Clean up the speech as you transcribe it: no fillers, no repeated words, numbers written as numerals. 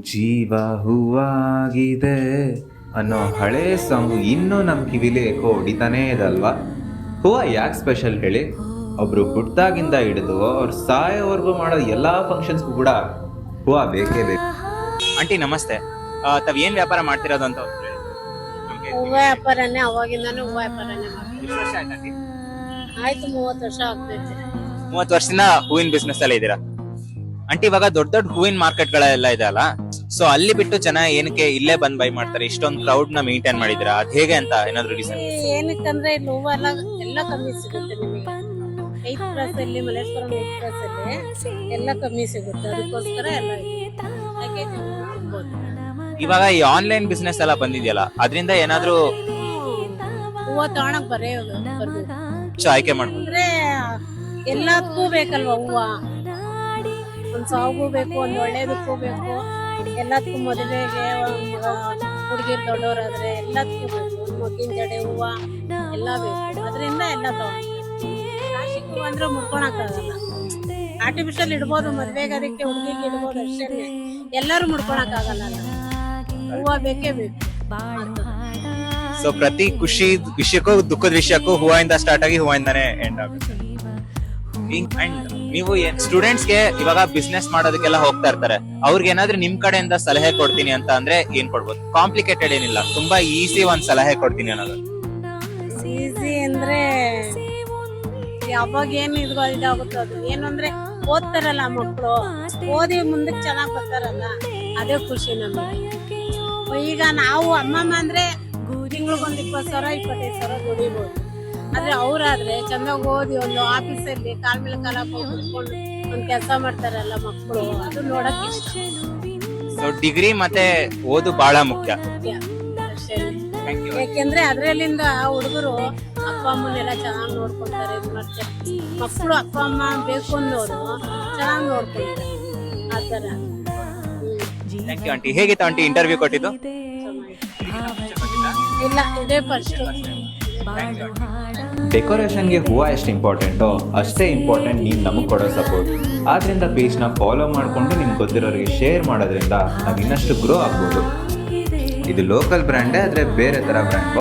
ಜೀವ ಹೂವಾಗಿದೆ ಅನ್ನೋ ಹಳೇ ಸಾಂಗು ಇನ್ನೂ ನಮ್ಮ ಕಿವಿಲಿ ಏಕೋ ಹೊಡಿತಾನೇ ಇದಲ್ವಾ. ಹೂವು ಯಾಕೆ ಸ್ಪೆಷಲ್ ಹೇಳಿ? ಒಬ್ರು ಹುಟ್ಟಾಗಿಂದ ಹಿಡಿದು ಅವ್ರು ಸಾಯೋವರೆಗೂ ಮಾಡೋ ಎಲ್ಲ ಫಂಕ್ಷನ್ಸ್ಗೂ ಕೂಡ ಹೂವು ಬೇಕೇ ಬೇಕು. ಆಂಟಿ ನಮಸ್ತೆ, ತಾವ್ ಏನ್ ವ್ಯಾಪಾರ ಮಾಡ್ತಿರೋದು ಅಂತ ಹೂವ ವ್ಯಾಪಾರನೇ ಅವಾಗಿಂದಾನು ಹೂವ ವ್ಯಾಪಾರನೇ ಮಾಡ್ತೀವಿ. ಎಷ್ಟು ವರ್ಷ ಆಯ್ತು ಆಂಟಿ? ಆಯ್ತು 30 ವರ್ಷ ಆಗ್ತೈತೆ. 30 ವರ್ಷದಿಂದ ಹೂವಿನ ಬಿಸ್ನೆಸ್ ಅಲ್ಲೇ ಇದ್ದೀರಾ ಆಂಟಿ? ಇವಾಗ ದೊಡ್ಡ ದೊಡ್ಡ ಹೂವಿನ ಮಾರ್ಕೆಟ್ ಗಳೆಲ್ಲ ಇದೆ ಅಲ್ಲ, ಸೊ ಅಲ್ಲಿ ಬಿಟ್ಟು ಜನ ಏನಕ್ಕೆ ಇಲ್ಲೇ ಬಂದ್ ಬೈ ಮಾಡ್ತಾರೆ? ಇಷ್ಟೊಂದು ಕ್ರೌಡ್ ನ ಮೇಂಟೈನ್ ಮಾಡಿದಿರಾ, ಅದ್ ಹೇಗೆ ಅಂತ ಏನಾದ್ರು ರೀಸನ್? ಏನಕ್ಕಂದ್ರೆ ಇಲ್ಲಿ ಹೂವ ಎಲ್ಲ ಕಮ್ಮಿ ಸಿಗುತ್ತೆ ನಿಮಗೆ. 8 ಕ್ರಾಸ್ ಅಲ್ಲಿ ಮಲೇಶ್ವರಂ 8 ಕ್ರಾಸ್ ಅಲ್ಲಿ ಎಲ್ಲ ಕಮ್ಮಿ ಸಿಗುತ್ತೆ, ಅದಕ್ಕೋಸ್ಕರ ಎಲ್ಲ ಹಾಗೆ ತಿನ್ಬೋದು. ಇವಾಗ ಈ ಆನ್ಲೈನ್ ಬಿಸ್ನೆಸ್ ಎಲ್ಲ ಬಂದಿದೆಯಲ್ಲ, ಅದರಿಂದ ಏನಾದ್ರು ಹೂವ ತಗೊಳಕ್ ಬರ್ಬೇಕು. ಆಯ್ಕೆ ಮಾಡ್ಬೋದು ಅಂದ್ರೆ ಎಲ್ಲದಕ್ಕೂ ಬೇಕಲ್ವಾ ಹೂವ? ಒಂದ್ ಸಾವುಗೂ ಬೇಕು, ಒಂದ್ ಒಳ್ಳೇದಕ್ಕೂ ಬೇಕು, ಎಲ್ಲದಕ್ಕೂ ಮದುವೆಗೆ ಹುಡುಗಿರ್ ದೊಡ್ಡವರಾದ್ರೆ ಎಲ್ಲದಕ್ಕೂ ಬೇಕು. ಮಗ್ಗಿನ ಜಡೆ ಹೂವ ಎಲ್ಲ ಬೇಕು, ಅದರಿಂದ ಎಲ್ಲ ಪ್ಲಾಸ್ಟಿಕ್ ಹೂವ ಅಂದ್ರೆ ಮುಡ್ಕೊಳಕ್ ಆಗಲ್ಲ. ಆರ್ಟಿಫಿಷಿಯಲ್ ಇಡ್ಬೋದು, ಮದ್ವೆಗೆ ಅದಕ್ಕೆ ಹುಡುಗಿಗೆ ಇಡ್ಬೋದು ಅಷ್ಟೇ, ಎಲ್ಲರೂ ಮುಡ್ಕೊಳಕ್ ಆಗಲ್ಲ. ಹೂವ ಬೇಕೇ ಬೇಕು. ಸೊ ಪ್ರತಿ ಖುಷಿ ವಿಷಯಕ್ಕೂ ದುಃಖದ ವಿಷಯಕ್ಕೂ ಹೂವಿಂದ ಸ್ಟಾರ್ಟ್ ಆಗಿ ಹೂವಿಂದಾನೇ ಎಂಡ್ ಆಗುತ್ತೆ. ಅಂಡ್ ನೀವು ಸ್ಟೂಡೆಂಟ್ಸ್ಗೆ ಇವಾಗ ಬಿಸ್ನೆಸ್ ಮಾಡೋದಕ್ಕೆಲ್ಲ ಹೋಗ್ತಾ ಇರ್ತಾರೆ, ಅವ್ರಿಗೆ ಏನಾದ್ರೂ ನಿಮ್ ಕಡೆಯಿಂದ ಸಲಹೆ ಕೊಡ್ತೀನಿ ಅಂತ ಅಂದ್ರೆ ಏನ್ ಕೊಡ್ಬೋದು? ಕಾಂಪ್ಲಿಕೇಟೆಡ್ ಏನಿಲ್ಲ, ತುಂಬಾ ಈಸಿ ಒಂದ್ ಸಲಹೆ ಕೊಡ್ತೀನಿ ಅನ್ನೋದು. ಈಸಿ ಅಂದ್ರೆ ಯಾವಾಗ ಏನ್ ಇದಾಗುತ್ತೆ, ಅದು ಏನು ಅಂದ್ರೆ ಓದ್ತಾರಲ್ಲ ಮಕ್ಕಳು, ಓದಿ ಮುಂದಕ್ಕೆ ಚೆನ್ನಾಗ್ ಬರ್ತಾರಲ್ಲ, ಅದೇ ಖುಷಿ ನಮಗೆ. ಈಗ ನಾವು ಅಮ್ಮಮ್ಮ ಅಂದ್ರೆ ತಿಂಗ್ಳಿಗೊಂದು 20,000 25,000 ದುಡಿಬಹುದು. ಆದ್ರೆ ಅವ್ರಾದ್ರೆ ಚಂದಾಗ ಓದಿ ಒಂದು ಆಫೀಸಲ್ಲಿ ಕಾಲ್ ಮೇಲೆ ಕಾಲ ಕುತ್ಕೊಂಡು ಒಂದ್ ಕೆಲಸ ಮಾಡ್ತಾರಲ್ಲ ಮಕ್ಕಳು, ಅದು ನೋಡಕ್ ಇಷ್ಟ. ಸೊ ಡಿಗ್ರಿ ಮತ್ತೆ ಓದು ಬಹಳ ಮುಖ್ಯ. ಯಾಕೆಂದ್ರೆ ಅದ್ರಲ್ಲಿಂದ ಹುಡುಗರು ಅಪ್ಪ ಅಮ್ಮನೆಲ್ಲ ಚೆನ್ನಾಗ್ ನೋಡ್ಕೊಂತಾರೆ, ಇದು ಮಾಡ್ತಾರೆ. ಮಕ್ಕಳು ಅಪ್ಪ ಅಮ್ಮ ಬೇಕು ಅನ್ನೋರು ಚೆನ್ನಾಗ್ ನೋಡ್ಕೊಂತಾರೆ, ಆತರ. Thank you aunty. ಹೇಗಿತ್ತು ಆಂಟಿ ಇಂಟರ್ವ್ಯೂ ಕೊಟ್ಟಿದ್ದು? ಇಲ್ಲ, ಇದೇ ಫಸ್ಟ್. ಡೆಕೋರೇಷನ್ಗೆ ಹೂವು ಎಷ್ಟು ಇಂಪಾರ್ಟೆಂಟೋ ಅಷ್ಟೇ ಇಂಪಾರ್ಟೆಂಟ್ ನೀವು ನಮಗೆ ಕೊಡೋ ಸಪೋರ್ಟ್. ಆದ್ರಿಂದ ಪೇಜ್ನ ಫಾಲೋ ಮಾಡಿಕೊಂಡು ನಿಮ್ಗೆ ಗೊತ್ತಿರೋರಿಗೆ ಶೇರ್ ಮಾಡೋದ್ರಿಂದ ನಾವು ಇನ್ನಷ್ಟು ಗ್ರೋ ಆಗ್ಬೋದು. ಇದು ಲೋಕಲ್ ಬ್ರ್ಯಾಂಡೇ ಆದರೆ ಬೇರೆ ಥರ ಬ್ರ್ಯಾಂಡ್.